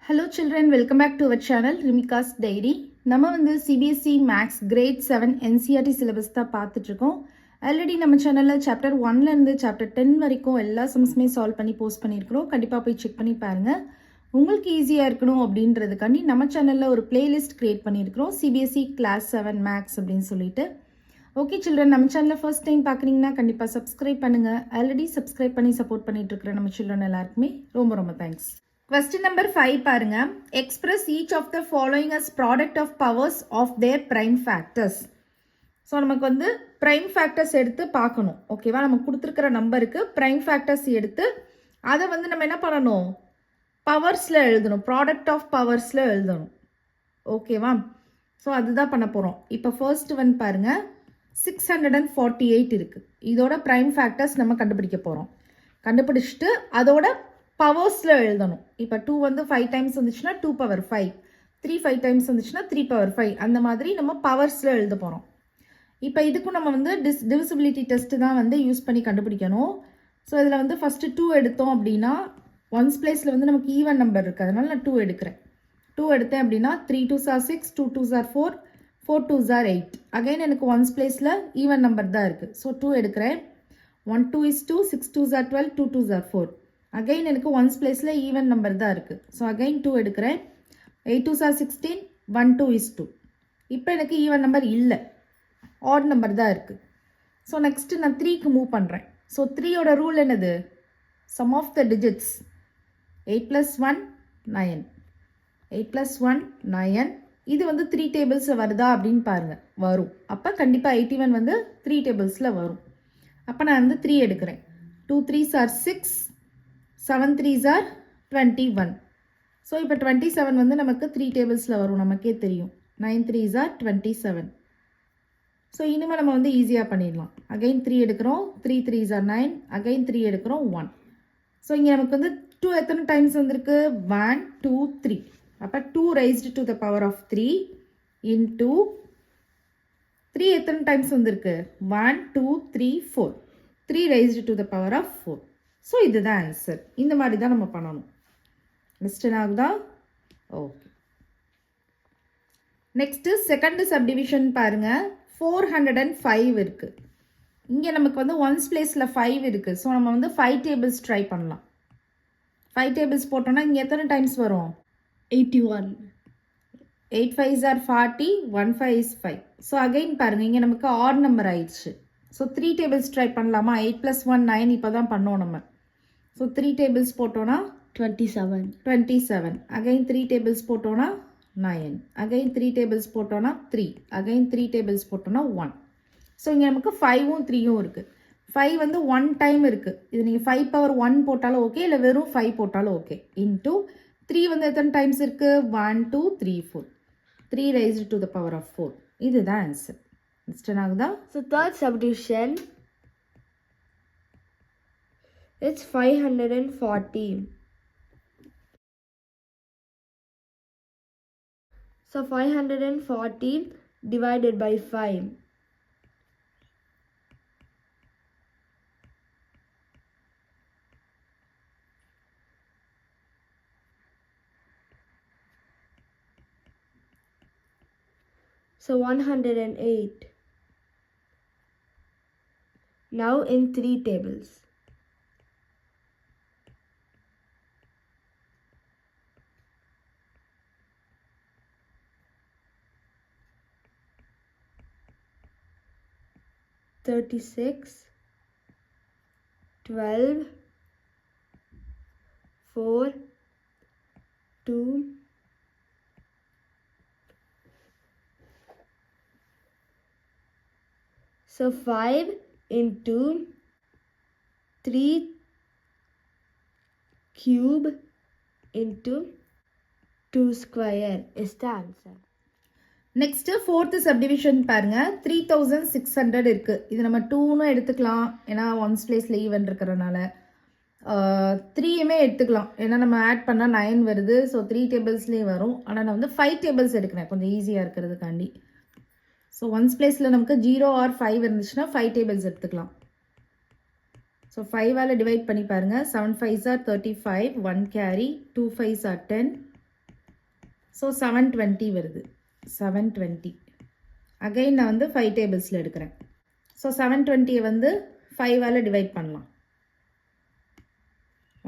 Hello children, welcome back to our channel Rimika's Diary. நம்ம வந்து CBSE Maths Grade 7 NCERT syllabus தான் பார்த்துட்டு இருக்கோம். ஆல்ரெடி நம்ம சேனல்ல சாப்டர் 1ல இருந்து சாப்டர் 10 வரைக்கும் எல்லா சம்ஸுமே சால்வ் பண்ணி போஸ்ட் பண்ணியிருக்கிறோம். கண்டிப்பாக போய் செக் பண்ணி பாருங்க. உங்களுக்கு ஈஸியாக இருக்கணும் அப்படின்றதுக்காண்டி நம்ம சேனலில் ஒரு பிளேலிஸ்ட் கிரியேட் பண்ணியிருக்கிறோம். CBSE Class 7 Maths அப்படின்னு சொல்லிட்டு. ஓகே சில்ட்ரன், நம்ம சேனலில் ஃபர்ஸ்ட் டைம் பார்க்குறீங்கன்னா கண்டிப்பாக சப்ஸ்கிரைப் பண்ணுங்கள். ஆல்ரெடி சப்ஸ்கிரைப் பண்ணி சப்போர்ட் பண்ணிட்டு இருக்கிற நம்ம சில்ட்ரன் எல்லாருக்குமே ரொம்ப ரொம்ப தேங்க்ஸ். Question number 5 பாருங்க. Express each of the following as product of powers of their prime factors. So நமக்கு வந்து prime factors எடுத்து பார்க்கணும். ஓகேவா, நமக்கு கொடுத்துருக்கிற நம்பருக்கு prime factors எடுத்து அதை வந்து நம்ம என்ன பண்ணணும், பவர்ஸில் எழுதணும், ப்ராடக்ட் ஆஃப் பவர்ஸில் எழுதணும். ஓகேவா, ஸோ அதுதான் பண்ண போகிறோம். இப்போ ஃபர்ஸ்ட் வந்து பாருங்க, 648 இருக்குது. இதோட prime factors நம்ம கண்டுபிடிக்க போகிறோம். கண்டுபிடிச்சிட்டு அதோட பவர்ஸில் எழுதணும். இப்போ 2 வந்து 5 டைம்ஸ் வந்துச்சுன்னா 2 பவர் 5, 3 5 டைம்ஸ் வந்துச்சுன்னா 3 பவர் 5, அந்த மாதிரி நம்ம பவர்ஸில் எழுத போகிறோம். இப்போ இதுக்கும் நம்ம வந்து டிவிசிபிலிட்டி டெஸ்ட்டு தான் வந்து யூஸ் பண்ணி கண்டுபிடிக்கணும். ஸோ இதில் வந்து ஃபஸ்ட்டு 2 எடுத்தோம் அப்படின்னா ஒன்ஸ் பிளேஸில் வந்து நமக்கு ஈவன் நம்பர் இருக்குது, அதனால் நான் 2 எடுக்கிறேன். 2 எடுத்தேன் அப்படின்னா 3 2s are 6, 2 2s are 4, 4 2s are 8. Again எனக்கு ஒன்ஸ் பிளேஸில் ஈவன் நம்பர் தான் இருக்குது. ஸோ 2 எடுக்கிறேன். 1 2 is 2, 6 2s are 12, 2 2s are 4. Again எனக்கு ஒன்ஸ் பிளேஸில் ஈவன் நம்பர் தான் இருக்குது. ஸோ அகைன் 2 எடுக்கிறேன். 8 2s are 16, 1 2 is 2. இப்போ எனக்கு ஈவன் நம்பர் இல்லை, ஆட் நம்பர் தான் இருக்குது. ஸோ நெக்ஸ்ட்டு நான் 3க்கு மூவ் பண்ணுறேன். ஸோ 3யோட ரூல் என்னது, சம் ஆஃப் த டிஜிட்ஸ். 8 + 1 9, 8 + 1 9. இது வந்து 3 டேபிள்ஸில் வருதா அப்படின்னு பாருங்கள், வரும். அப்போ கண்டிப்பாக 81 வந்து 3 டேபிள்ஸில் வரும். அப்போ நான் வந்து 3 எடுக்கிறேன். 2 3s are 6, 7 3s are 21. So இப்போ 27 வந்து நமக்கு 3 டேபிள்ஸில் வரும், நமக்கே தெரியும். 9 3s are 27. ஸோ இனிமேல் நம்ம வந்து ஈஸியாக பண்ணிடலாம். அகைன் 3 எடுக்கிறோம். 3 3s are 9, அகைன் 3 எடுக்கிறோம் 1. ஸோ இங்கே நமக்கு வந்து 2 எத்தனை டைம்ஸ் வந்திருக்கு, 1 2 3. அப்போ 2 raised to the power of 3 into 3 எத்தனை டைம்ஸ் வந்திருக்கு, 1 2 3 4. 3 raised to the power of 4. So இதுதான் ஆன்சர். இந்த மாதிரி தான் நம்ம பண்ணணும். மிஸ்டேக் ஆகுதா? ஓகே. நெக்ஸ்ட்டு செகண்ட் சப்டிவிஷன் பாருங்க. 405 இருக்குது. இங்கே நமக்கு வந்து ஒன்ஸ் பிளேஸில் 5 இருக்குது. ஸோ நம்ம வந்து 5 டேபிள்ஸ் ட்ரை பண்ணலாம். 5 டேபிள்ஸ் போட்டோம்னா இங்கே எத்தனை டைம்ஸ் வரும், 81. 8 5s are 40, 1 5 is 5. So again பாருங்கள், இங்கே நமக்கு ஆட் நம்பர் ஆயிடுச்சு. ஸோ 3 டேபிள்ஸ் ட்ரை பண்ணலாமா. 8 + 1 9 இப்போ தான் பண்ணோம் நம்ம. ஸோ 3 டேபிள்ஸ் போட்டோன்னா 27. அகைன் 3 டேபிள்ஸ் போட்டோன்னா 9. அகைன் 3 டேபிள்ஸ் போட்டோன்னா 3. அகைன் 3 டேபிள்ஸ் போட்டோன்னா 1. ஸோ இங்கே நமக்கு 5ம் 3ம் இருக்குது. 5 வந்து 1 டைம் இருக்குது. இது நீங்கள் 5 பவர் 1 போட்டாலும் ஓகே, இல்லை வெறும் 5 போட்டாலும் ஓகே. இன்டூ 3 வந்து எத்தனை டைம்ஸ் இருக்குது, 1 2 3 4. 3 raised to the power of 4. இதுதான் ஆன்சர். மிஸ்டேக் ஆகுதா? So third subdivision, it's 540. So 540 divided by 5. So 108. Now in 3 tables. $36, 12, 4, 2, 5 into 3 cube into 2 square is the answer. Next fourth subdivision பாருங்கள். 3600 இருக்குது. இது நம்ம 2ன்னு எடுத்துக்கலாம், ஏன்னா ஒன்ஸ் பிளேஸில் ஈவன் இருக்கிறனால. 3யுமே எடுத்துக்கலாம், ஏன்னா நம்ம ஆட் பண்ணால் 9 வருது. ஸோ 3 டேபிள்ஸ்லேயே வரும். ஆனால் நான் வந்து 5 டேபிள்ஸ் எடுக்கிறேன், கொஞ்சம் ஈஸியாக இருக்கிறதுக்காண்டி. ஸோ ஒன்ஸ் பிளேஸில் நமக்கு 0 or 5 இருந்துச்சுன்னா 5 டேபிள்ஸ் எடுத்துக்கலாம். ஸோ 5ஆல் டிவைட் பண்ணி பாருங்கள். 7 5s are 35, 1 carry, 2 5s are 10, so 720 வருது. 720 அகைன் நான் வந்து 5 டேபிள்ஸில் எடுக்கிறேன். ஸோ 720 வந்து 5ஆல் டிவைட் பண்ணலாம்.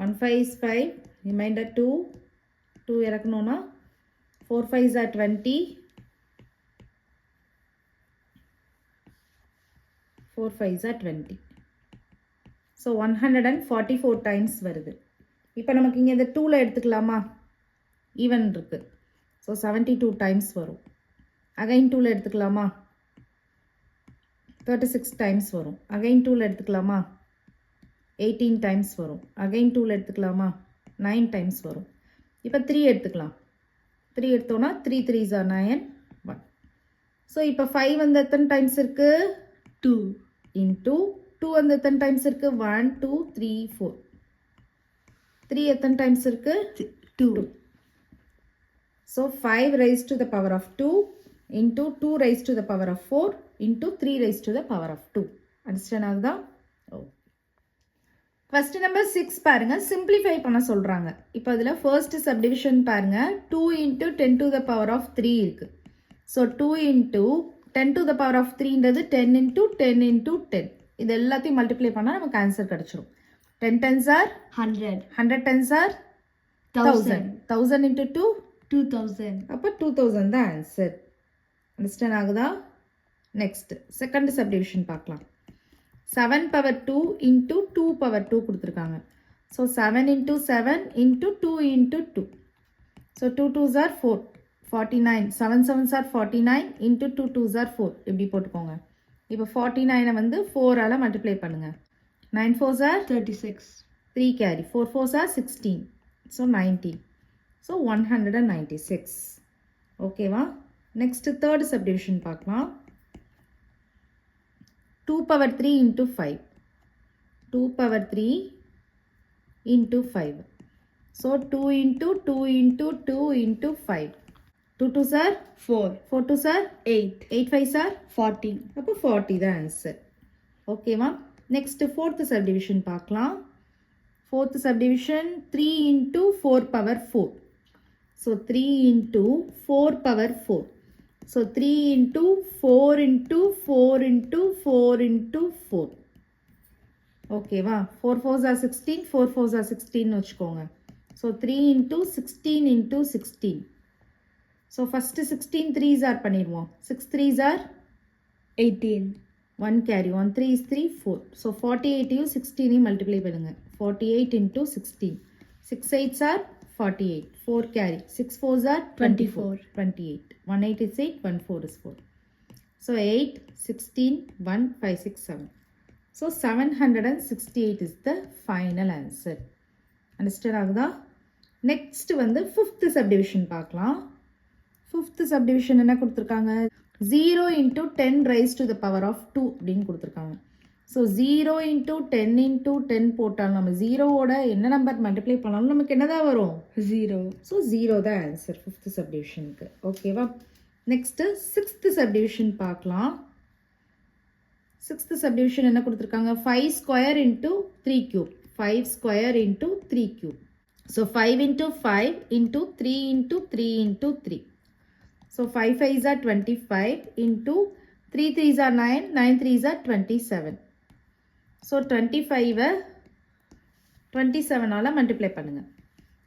1 5 is 5, ரிமைண்டர் 2, 2 இறக்கணும்னா 4 5s are 20, 4 5s are 20. So 144 times வருது. இப்போ நமக்கு இங்கே இந்த 2ல் எடுத்துக்கலாமா? ஈவன் இருக்குது. ஸோ 72 டைம்ஸ் வரும். அகைன் 2ல் எடுத்துக்கலாமா? 36 டைம்ஸ் வரும். அகைன் 2ல் எடுத்துக்கலாமா? 18 டைம்ஸ் வரும். அகைன் 2ல் எடுத்துக்கலாமா? 9 டைம்ஸ் வரும். இப்போ 3 எடுத்துக்கலாம். 3 எடுத்தோன்னா 3 3s are 9, 1. ஸோ இப்போ 5 வந்து எத்தனை டைம்ஸ் இருக்குது? 2 இன்டூ 2 வந்து எத்தனை டைம்ஸ் இருக்குது? 1 2 3 4. 3 எத்தனை டைம்ஸ் இருக்குது? 2. So 5 raised to the power of 2 into 2 raised to the power of 4 into 3 raised to the power of 2. Understand ஆகுதா? ஓ. ஃபர்ஸ்ட் நம்பர் 6 பாருங்க, சிம்பிளிஃபை பண்ண சொல்கிறாங்க. இப்போ அதில் ஃபர்ஸ்ட் சப்டிவிஷன் பாருங்க, 2 into 10 to the power of 3 இருக்குது. So 2 into 10 to the power of 3ன்றது 10 into 10 into 10. இது எல்லாத்தையும் மல்டிப்ளை பண்ணால் நமக்கு ஆன்சர் கிடச்சிரும். 10 10s are 100. 100 10s are 1000. 1000 into 2 2000. அப்போ 2000 தான் ஆன்சர். அண்டர்ஸ்டாண்ட் ஆகுதா? நெக்ஸ்ட் செகண்ட் சப்டிவிஷன் பார்க்கலாம். 7 power 2 into 2 power 2 கொடுத்துருக்காங்க. So 7 into 7 into 2 into 2. So 2 2s are 4, 49. 7 7s are 49 into 2 2s are 4. இப்படி போட்டுக்கோங்க. இப்போ 49 வந்து 4ஆல் மல்டிப்ளை பண்ணுங்கள். 9 4s are 36. 3 carry. 4 4s are 16. So 19. So 196. ஓகேவா? நெக்ஸ்ட் தேர்ட் சப்டிவிஷன் பார்க்கலாம். 2 power 3 into 5. 2 power 3 into 5. So 2 into 2 into 2 into 5. 2 2s are 4. 4 2s are 8. 8 5s are 40. அப்போ 40 தான் answer. ஓகேவா? நெக்ஸ்ட் ஃபோர்த் சப்டிவிஷன் பார்க்கலாம். Fourth subdivision 3 into 4 power 4. So 3 into 4 power 4. So 3 into 4 into 4 into 4 into 4. ஓகேவா? 4 4s are 16, 4 4s are 16 வச்சுக்கோங்க. So 3 into 16 into 16. So first 16 3s are பண்ணிடுவோம். 6 3s are 18. 1 carry. 1 3 is 3, 4. So 48ஐயும் 16ஐயும் multiply பண்ணுங்கள். 48 into 16. 6 8s are 48. 4 carry. 6 4s are 24. 28. 1 8 is 8. 1 4 is 4. So 8, 16, 1, 5, 6, 7. So 768 is the final answer. Understand ஆகுதா? Next வந்து fifth subdivision பார்க்கலாம். Fifth subdivision என்ன கொடுத்துருக்காங்க? 0 into 10 raised to the power of 2 அப்படின்னு கொடுத்துருக்காங்க. So 0 into 10 into 10 போட்டாலும் நம்ம ஜீரோவோட என்ன நம்பர் மல்டிப்ளை பண்ணாலும் நமக்கு என்ன தான் வரும்? 0. ஸோ 0 தான் ஆன்சர் ஃபிஃப்த் சப்டிவிஷனுக்கு. ஓகேவா? நெக்ஸ்ட்டு சிக்ஸ்த்து சப்டிவிஷன் பார்க்கலாம். சிக்ஸ்த்து சப்டிவிஷன் என்ன கொடுத்துருக்காங்க? 5 square into 3 cube. 5 square into 3 cube. So 5 into 5 into 3 into 3 into 3. So 5 5s are 25 into 3 3s are 9, 9 3s are 27. So 25ஐ 27ஆல் multiply பண்ணுங்கள்.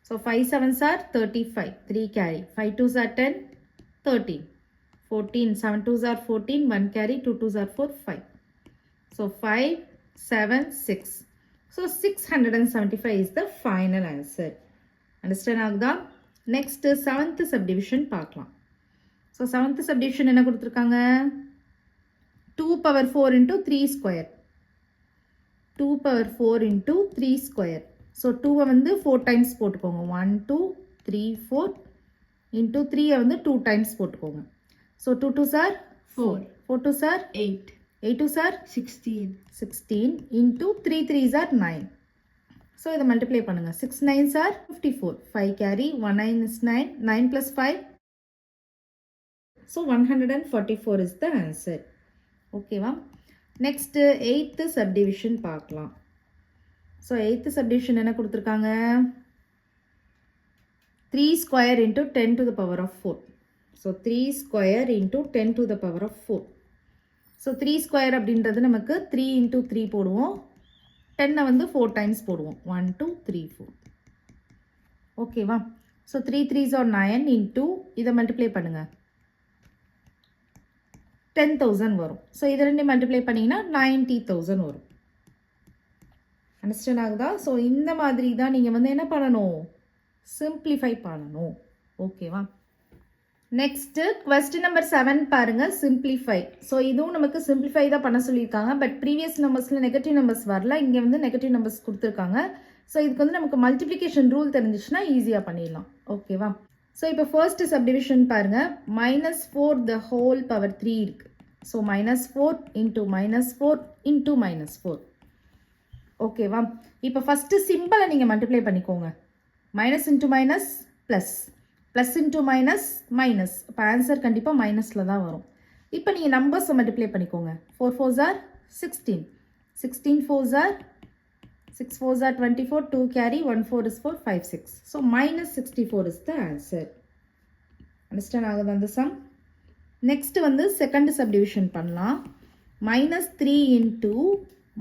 So 5 7s are 35, 3 carry. 5 2s are 10, 13, 14, 7 2s are 14, 1 carry, 2 2s are 4, 5. So 5, 7, 6. So 675 is the final answer. Understand ஆகுதா? Next seventh subdivision பார்க்கலாம். So seventh subdivision என்ன கொடுத்துருக்காங்க? 2 power 4 into 3 square. 2 power 4 into 3 square. So 2 வந்து 4 times போட்டுக்கோங்க. 1 2 3 4 into 3 வந்து 2 times போட்டுக்கோங்க. So 2 2s are 4. 4 2s are 8. 8 2s are 16. 16 into 3 3s are 9. So இதை multiply பண்ணுங்கள். 6 9s are 54. 5 carry. 1 9 is 9. 9 plus 5. So 144 is the answer. ஓகேவா? Next eighth subdivision பார்க்கலாம். So eighth subdivision என்ன கொடுத்துருக்காங்க? 3 square into 10 to the power of 4. So 3 square into 10 to the power of 4. So 3 square அப்படின்றது நமக்கு 3 into 3 போடுவோம். 10 வந்து 4 times போடுவோம். 1, 2, 3, 4. ஓகேவா? So 3 3s are 9 into இதை மல்டிப்ளை பண்ணுங்க. 10,000 வரும். ஸோ இதை ரெண்டு மல்டிப்ளை பண்ணிங்கன்னா 90,000 வரும். அண்டர்ஸ்டாண்ட் ஆகுதா? ஸோ இந்த மாதிரி தான் நீங்கள் வந்து என்ன பண்ணணும், சிம்பிளிஃபை பண்ணணும். ஓகேவா? நெக்ஸ்ட்டு கொஸ்டின் நம்பர் 7 பாருங்கள், சிம்பிளிஃபை. ஸோ இதுவும் நமக்கு சிம்பிளிஃபை தான் பண்ண சொல்லியிருக்காங்க. பட் ப்ரீவியஸ் நம்பர்ஸில் நெகட்டிவ் நம்பர்ஸ் வரல, இங்கே வந்து நெகட்டிவ் நம்பர்ஸ் கொடுத்துருக்காங்க. ஸோ இதுக்கு வந்து நமக்கு மல்டிப்ளிகேஷன் ரூல் தெரிஞ்சிச்சுன்னா ஈஸியாக பண்ணிடலாம். ஓகேவா? ஸோ இப்போ ஃபர்ஸ்ட் சப்டிவிஷன் பாருங்கள், -4 the whole power 3 இருக்குது. So -4 into -4 into -4. ஓகேவா? இப்போ ஃபஸ்ட்டு சிம்பிளை நீங்கள் மல்டிப்ளை பண்ணிக்கோங்க. Minus into minus plus, plus into minus minus. இப்போ ஆன்சர் கண்டிப்பாக மைனஸில் தான் வரும். இப்போ நீங்கள் நம்பர்ஸை மல்டிப்ளை பண்ணிக்கோங்க. 4 4s are 16, 16 4s are 6 4s are 24, 2 carry, 1 4 is 4, 5 6. So -64 is the answer. Understand ஆகுது அந்த சம்? நெக்ஸ்ட் வந்து செகண்ட் சப்டிவிஷன் பண்ணலாம். -3 into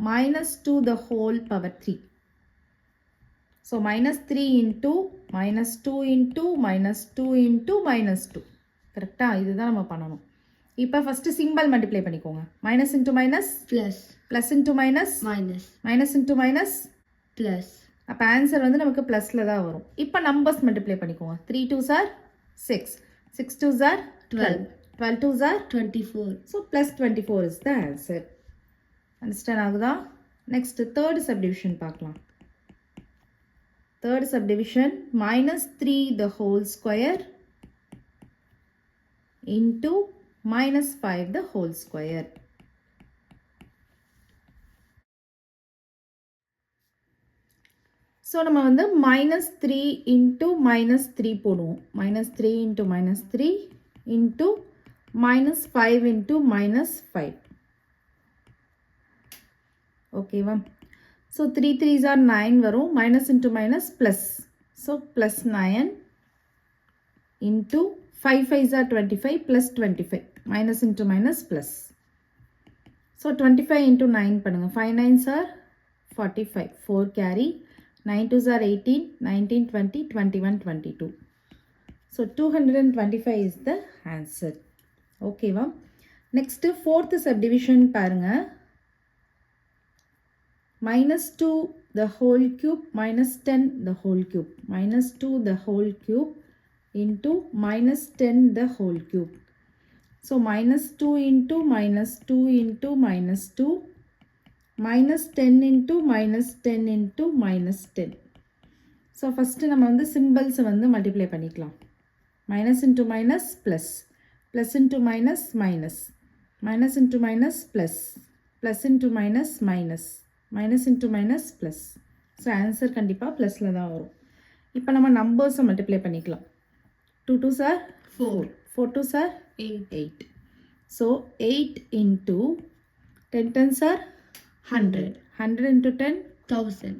-2 the whole power 3. So -3 into -2 into -2 into -2. கரெக்டா? இதுதான் நம்ம பண்ணணும். இப்போ ஃபஸ்ட்டு சிம்பிள் மல்டிப்ளை பண்ணிக்கோங்க. Minus into minus plus, plus into minus minus, minus into minus plus. அப்போ ஆன்சர் வந்து நமக்கு ப்ளஸில் தான் வரும். இப்போ நம்பர்ஸ் மல்டிப்ளை பண்ணிக்கோங்க. 3 2s are 6, 6 2s are 12, 12 2s are 24. So plus 24 is the answer. Understand ஆகுதா? நெக்ஸ்ட் தேர்ட் சப்டிவிஷன் பார்க்கலாம். Third subdivision -3 the whole square into -5 the whole square. So நம்ம வந்து -3 into -3 போடுவோம். -3 into -3 into -5 into -5. ஓகேவா? So 3 3s are 9 வரும். Minus into minus plus. So plus 9 into 5 5s are 25 plus 25. Minus into minus plus. So 25 into 9 பண்ணுங்கள். 5 9s are 45, 4 carry, 9 2s are 18, 19 20 21 22. So 225 is the answer. ஓகேவா? Next fourth subdivision பாருங்கள். -2 the whole cube minus 10 the whole cube. -2 the whole cube into -10 the whole cube. So -2 into -2 into -2 -10 into -10 into -10. So first நம்ம வந்து symbols வந்து multiply பண்ணிக்கலாம். minus into minus plus, plus into minus minus, minus into minus plus, plus into minus minus, minus into minus plus. So answer கண்டிப்பாக ப்ளஸில் தான் வரும். இப்போ நம்ம நம்பர்ஸை மல்டிப்ளை பண்ணிக்கலாம். 2 2s are 4, 4 2s are 8. So 8 into 10 10s are 100, 100 into 10 1000.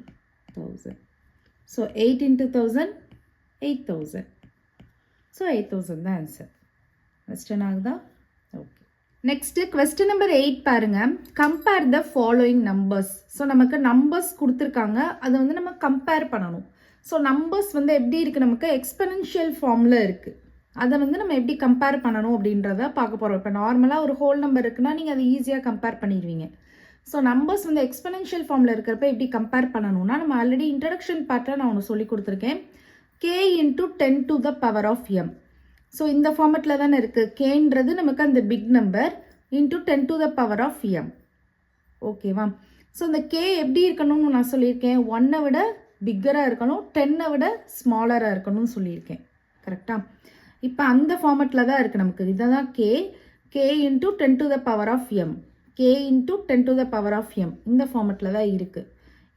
1000. So 8 into 1000 8000. So 8000 தான் answer. Question ஆகுதா? ஓகே. நெக்ஸ்ட்டு கொஸ்டின் நம்பர் 8 பாருங்கள். Compare the following numbers. So நமக்கு நம்பர்ஸ் கொடுத்துருக்காங்க, அதை வந்து நம்ம கம்பேர் பண்ணணும். ஸோ நம்பர்ஸ் வந்து எப்படி இருக்குது, நமக்கு எக்ஸ்பெனன்ஷியல் ஃபார்மில் இருக்குது. அதை வந்து நம்ம எப்படி கம்பேர் பண்ணணும் அப்படின்றத பார்க்க போகிறோம். இப்போ நார்மலாக ஒரு ஹோல் நம்பர் இருக்குன்னா நீங்கள் அதை ஈஸியாக கம்பேர் பண்ணிடுவீங்க. ஸோ நம்பர்ஸ் வந்து எக்ஸ்பெனன்ஷியல் ஃபார்மில் இருக்கிறப்ப எப்படி கம்பேர் பண்ணணும்னா, நம்ம ஆல்ரெடி இன்ட்ரடக்ஷன் பார்ட்டில் நான் ஒன்று சொல்லி கொடுத்துருக்கேன். k into 10 to the power of m. So இந்த ஃபார்மெட்டில் தானே இருக்குது. கேன்றது நமக்கு அந்த big number into 10 to the power of m. ஓகேவா? ஸோ இந்த k எப்படி இருக்கணும்னு நான் சொல்லியிருக்கேன். 1 விட பிக்கராக இருக்கணும், 10 விட ஸ்மாலராக இருக்கணும்னு சொல்லியிருக்கேன். கரெக்டாக? இப்போ அந்த ஃபார்மெட்டில் தான் இருக்குது நமக்கு. இதை தான் k into 10 to the power of m, k into 10 to the power of m, இந்த ஃபார்மெட்டில் தான் இருக்குது.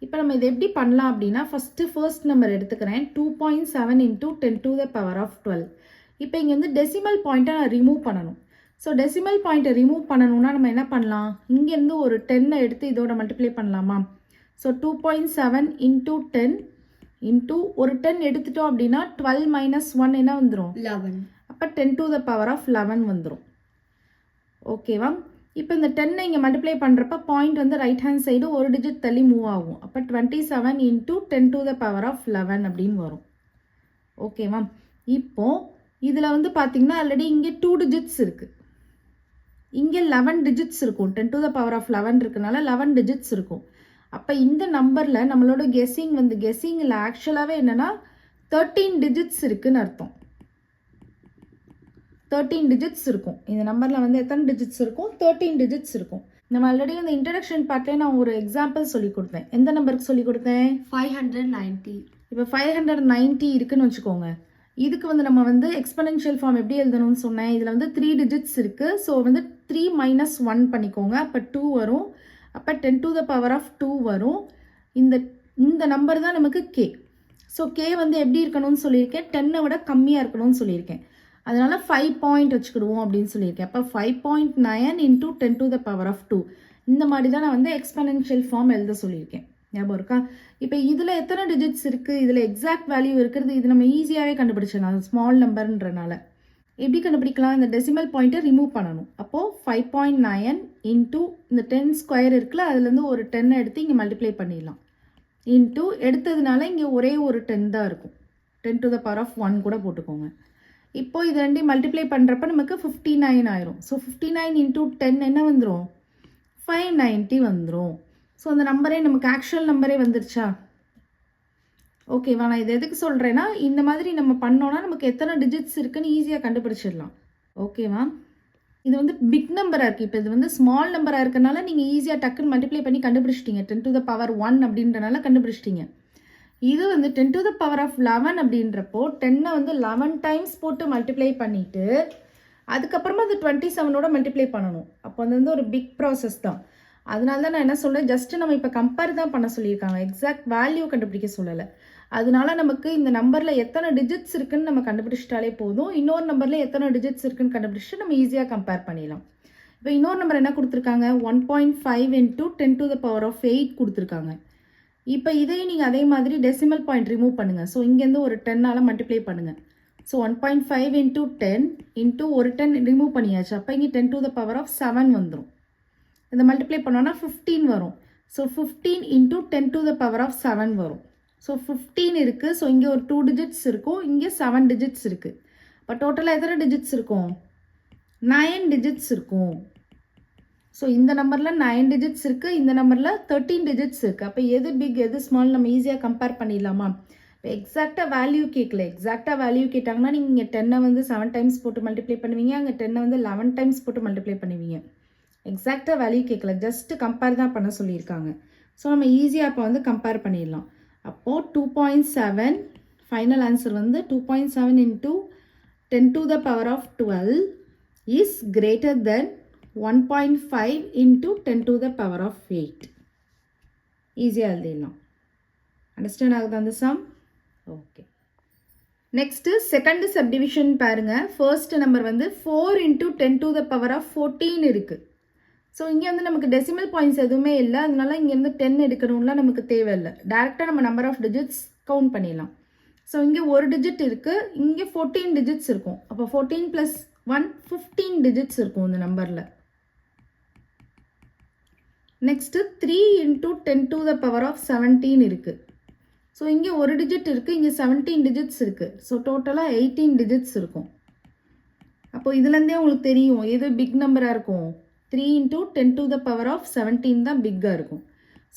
இப்போ நம்ம இதை எப்படி பண்ணலாம் அப்படின்னா, ஃபர்ஸ்ட் நம்பர் எடுத்துக்கிறேன். 2.7 into 10 to the power of 12. இப்போ இங்கே வந்து டெசிமல் பாயிண்ட்டை நான் ரிமூவ் பண்ணணும். ஸோ டெசிமல் பாயிண்ட்டை ரிமூவ் பண்ணணும்னா நம்ம என்ன பண்ணலாம், இங்கேருந்து ஒரு 10 எடுத்து இதோட மல்டிப்ளை பண்ணலாமா? ஸோ 2.7 into 10 இன்டூ ஒரு 10 எடுத்துட்டோம் அப்படின்னா 12 மைனஸ் 1 என்ன வந்துடும்? 11. அப்போ 10 to the power of 11 வந்துடும். ஓகேவா? இப்போ இந்த 10 இங்கே மல்டிப்ளை பண்ணுறப்ப பாயிண்ட் வந்து ரைட் ஹேண்ட் சைடு ஒரு டிஜிட் தள்ளி மூவ் ஆகும். அப்போ 27 into 10 to the power of 11 அப்படின்னு வரும். ஓகேவா? இப்போ இதில் வந்து பார்த்தீங்கன்னா ஆல்ரெடி இங்கே 2 டிஜிட்ஸ் இருக்குது. இங்கே 11 டிஜிட்ஸ் இருக்கும். 10 to the power of 11 இருக்கனால 11 டிஜிட்ஸ் இருக்கும். அப்போ இந்த நம்பரில் நம்மளோட கெஸ்ஸிங்கில் ஆக்சுவலாகவே என்னென்னா 13 டிஜிட்ஸ் இருக்குன்னு அர்த்தம். 13 டிஜிட்ஸ் இருக்கும். இந்த நம்பரில் வந்து எத்தனை டிஜிட்ஸ் இருக்கும்? 13 டிஜிட்ஸ் இருக்கும். நம்ம ஆல்ரெடி இந்த இன்ட்ரடக்ஷன் பார்ட்லேயே நான் ஒரு எக்ஸாம்பிள் சொல்லி கொடுத்தேன். எந்த நம்பருக்கு சொல்லி கொடுத்தேன்? 590. இப்போ 590 இருக்குன்னு வச்சுக்கோங்க. இதுக்கு வந்து நம்ம வந்து எக்ஸ்பனென்ஷியல் ஃபார்ம் எப்படி எழுதணும்னு சொன்னேன். இதில் வந்து 3 டிஜிட்ஸ் இருக்குது. ஸோ வந்து 3 மைனஸ் 1 பண்ணிக்கோங்க. அப்போ 2 வரும். அப்போ 10 to the power of 2 வரும். இந்த நம்பர் தான் நமக்கு கே. ஸோ கே வந்து எப்படி இருக்கணும்னு சொல்லியிருக்கேன்? 10 விட கம்மியாக இருக்கணும்னு சொல்லியிருக்கேன். அதனால 5 பாயிண்ட் வச்சுக்கிடுவோம் அப்படின்னு சொல்லியிருக்கேன். அப்போ 5.9 into 10 to the power of 2. இந்த மாதிரி தான் நான் வந்து எக்ஸ்பனென்ஷியல் ஃபார்ம் எழுத சொல்லியிருக்கேன். ஞாபகம் இருக்கா? இப்போ இதில் எத்தனை டிஜிட்ஸ் இருக்குது, இதில் எக்ஸாக்ட் வேல்யூ இருக்கிறது, இது நம்ம ஈஸியாகவே கண்டுபிடிச்சிடலாம். அது ஸ்மால் நம்பர்ன்றனால எப்படி கண்டுபிடிக்கலாம்? இந்த டெசிமல் பாயிண்ட்டை ரிமூவ் பண்ணணும். அப்போது 5.9 இன்டூ இந்த 10 ஸ்கொயர் இருக்குல்ல, அதுலேருந்து ஒரு 10 எடுத்து இங்கே மல்டிப்ளை பண்ணிடலாம். இன்டூ எடுத்ததுனால இங்கே ஒரே ஒரு 10 தான் இருக்கும். 10 to the power of 1 கூட போட்டுக்கோங்க. இப்போது இது ரெண்டையும் மல்டிப்ளை பண்ணுறப்ப நமக்கு 59 ஆயிரும். ஸோ 59 இன்டூ 10 என்ன வந்துடும்? 590 வந்துடும். ஸோ அந்த நம்பரே நமக்கு ஆக்சுவல் நம்பரே வந்துருச்சா? ஓகேவா? நான் இது எதுக்கு சொல்கிறேன்னா, இந்த மாதிரி நம்ம பண்ணோன்னா நமக்கு எத்தனை டிஜிட்ஸ் இருக்குன்னு ஈஸியாக கண்டுபிடிச்சிடலாம். ஓகேவா? இது வந்து பிக் நம்பராக இருக்குது. இப்போ இது வந்து ஸ்மால் நம்பராக இருக்கனால நீங்கள் ஈஸியாக டக்குன்னு மல்டிப்ளை பண்ணி கண்டுபிடிச்சிட்டிங்க. 10 to the power 1 அப்படின்றனால கண்டுபிடிச்சிட்டிங்க. இது வந்து 10 to the power of 11 அப்படின்றப்போ 10 வந்து 11 டைம்ஸ் போட்டு மல்டிப்ளை பண்ணிவிட்டு அதுக்கப்புறமா அது 27ஓட மல்டிப்ளை பண்ணணும். அப்போ அது வந்து ஒரு பிக் ப்ராசஸ் தான். அதனால தான் நான் என்ன சொல்கிறேன், ஜஸ்ட்டு நம்ம இப்போ கம்பேர் தான் பண்ண சொல்லியிருக்காங்க, எக்ஸாக்ட் வேல்யூ கண்டுபிடிக்க சொல்லலை. அதனால நமக்கு இந்த நம்பரில் எத்தனை டிஜிட்ஸ் இருக்குன்னு நம்ம கண்டுபிடிச்சிட்டாலே போதும். இன்னொரு நம்பரில் எத்தனை டிஜிட்ஸ் இருக்குன்னு கண்டுபிடிச்சிட்டு நம்ம ஈஸியாக கம்பேர் பண்ணிடலாம். இப்போ இன்னொரு நம்பர் என்ன கொடுத்துருக்காங்க? 1.5 into 10 to the power of 8 கொடுத்துருக்காங்க. இப்போ இதையும் நீங்கள் அதே மாதிரி டெசிமல் பாயிண்ட் ரிமூவ் பண்ணுங்கள். ஸோ இங்கேருந்து ஒரு 10ஆல் மல்டிப்ளை பண்ணுங்கள். ஸோ 1.5 இன்டூ 10 இன்டூ ஒரு 10 ரிமூவ் பண்ணியாச்சு. அப்போ இங்கே 10 to the power of 7 வந்துடும். இதை மல்டிப்ளை பண்ணோன்னா 15 வரும். So 15 into 10 to the power of 7 வரும். ஸோ 15 இருக்குது. ஸோ இங்கே ஒரு 2 டிஜிட்ஸ் இருக்கும், இங்கே 7 டிஜிட்ஸ் இருக்குது. இப்போ டோட்டலாக எத்தனை டிஜிட்ஸ் இருக்கும்? 9 டிஜிட்ஸ் இருக்கும். ஸோ இந்த நம்பரில் 9 டிஜிட்ஸ் இருக்குது, இந்த நம்பரில் 13 டிஜிட்ஸ் இருக்குது. அப்போ எது பிக் எது ஸ்மால் நம்ம ஈஸியாக கம்பேர் பண்ணிடலாமா? இப்போ எக்ஸாக்டாக வேல்யூ கேட்கல. எக்ஸாக்டாக வேல்யூ கேட்டாங்கன்னா நீங்கள் இங்கே 10 வந்து 7 டைம்ஸ் போட்டு மல்டிப்ளை பண்ணுவீங்க, அங்கே 10 வந்து 11 டைம்ஸ் போட்டு மல்டிப்ளை பண்ணுவீங்க. எக்ஸாக்டாக வேல்யூ கேட்கல, ஜஸ்ட்டு கம்பேர் தான் பண்ண சொல்லியிருக்காங்க. ஸோ நம்ம ஈஸியாக இப்போ வந்து கம்பேர் பண்ணிடலாம். அப்போது 2.7 ஃபைனல் ஆன்சர் வந்து 2.7 into 10 to the power of 12 is greater than 1.5 into 10 to the power of 8. ஈஸியாக எழுதிடலாம். அண்டர்ஸ்டாண்ட் ஆகுது அந்த sum? Okay. Next second subdivision பாருங்கள். ஃபர்ஸ்ட் நம்பர் வந்து 4 into 10 to the power of 14 இருக்குது. ஸோ இங்கே வந்து நமக்கு டெசிமல் பாயிண்ட்ஸ் எதுவுமே இல்லை, அதனால இங்கேருந்து 10 எடுக்கணும்லாம் நமக்கு தேவையில்லை. டேரெக்டாக நம்ம நம்பர் ஆஃப் டிஜிட்ஸ் கவுண்ட் பண்ணிடலாம். ஸோ இங்கே ஒரு டிஜிட் இருக்குது, இங்கே 14 டிஜிட்ஸ் இருக்கும். அப்போ 14 + 1 15 டிஜிட்ஸ் இருக்கும் இந்த நம்பரில். Next 3 into 10 to the power of 17 இருக்குது. ஸோ இங்கே ஒரு டிஜிட் இருக்குது, இங்கே 17 டிஜிட்ஸ் இருக்குது. ஸோ டோட்டலாக 18 டிஜிட்ஸ் இருக்கும். அப்போது இதுலேருந்தே உங்களுக்கு தெரியும் எது பிக் நம்பராக இருக்கும். 3 into 10 to the power of 17 தான் பிக்காக இருக்கும்.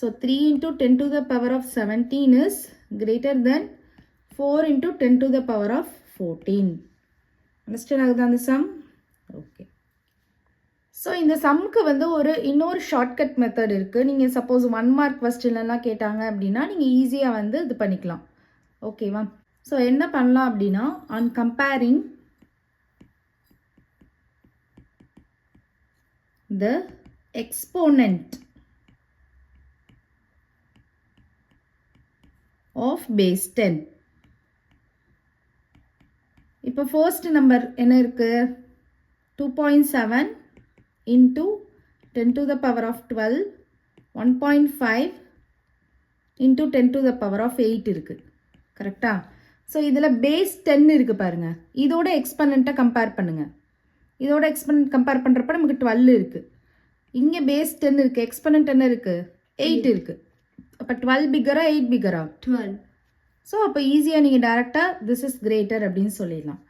So 3 into 10 to the power of 17 is greater than 4 into 10 to the power of 14. Understand ஆகுது அந்த சம்? ஓகே. ஸோ இந்த சம்முக்கு வந்து இன்னொரு ஷார்ட்கட் மெத்தட் இருக்குது. நீங்கள் சப்போஸ் 1 மார்க் கொஸ்டின்லாம் கேட்டாங்க அப்படின்னா நீங்கள் ஈஸியாக வந்து இது பண்ணிக்கலாம். ஓகேவா? ஸோ என்ன பண்ணலாம் அப்படின்னா, on comparing the exponent of base 10. இப்போ ஃபர்ஸ்ட் நம்பர் என்ன இருக்குது? 2.7 into 10 to the power of 12, 1.5 into 10 to the power of 8 இருக்குது. கரெக்டா? ஸோ இதில் பேஸ் 10 இருக்குது பாருங்கள். இதோட எக்ஸ்பனண்ட்டை கம்பேர் பண்ணுங்கள். இதோட எக்ஸ்பனண்ட் கம்பேர் பண்ணுறப்ப நமக்கு 12 இருக்குது. இங்கே பேஸ் 10 இருக்குது. எக்ஸ்பனண்ட் என்ன இருக்குது? 8 இருக்குது. அப்போ 12 பிக்கரா 8 பிக்கரா? 12. ஸோ அப்போ ஈஸியாக நீங்கள் டேரெக்டாக திஸ் இஸ் கிரேட்டர் அப்படின்னு சொல்லிடலாம்.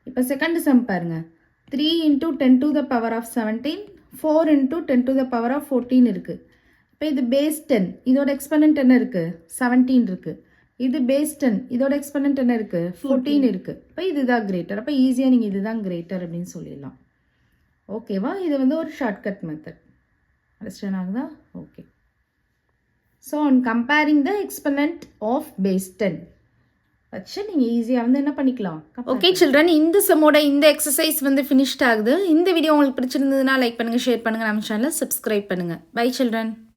இப்போ செகண்ட் சம் பாருங்கள். 3 × 10⁻17 4 × 10⁻14 இருக்குது. இப்போ இது பேஸ் 10 இதோட எக்ஸ்பனண்ட் என்ன இருக்குது? 17 இருக்குது. இது பேஸ் 10 இதோட எக்ஸ்பனண்ட் என்ன இருக்குது? 14 இருக்குது. இப்போ இதுதான் கிரேட்டர். அப்போ ஈஸியாக நீங்கள் இதுதான் கிரேட்டர் அப்படின்னு சொல்லிடலாம். ஓகேவா? இது வந்து ஒரு ஷார்ட்கட் மெத்தட். அண்டர்ஸ்டாண்ட் ஆகுதா? Okay. So on comparing the exponent of base 10 வச்சு நீங்கள் ஈஸியாக வந்து என்ன பண்ணிக்கலாம். ஓகே சில்ட்ரன், இந்த சம்மோட இந்த எக்ஸசைஸ் வந்து ஃபினிஷ்ட் ஆகுது. இந்த வீடியோ உங்களுக்கு பிடிச்சிருந்ததுன்னா லைக் பண்ணுங்கள், ஷேர் பண்ணுங்கள், நம்ம சேனலை சப்ஸ்கிரைப் பண்ணுங்கள். Bye children.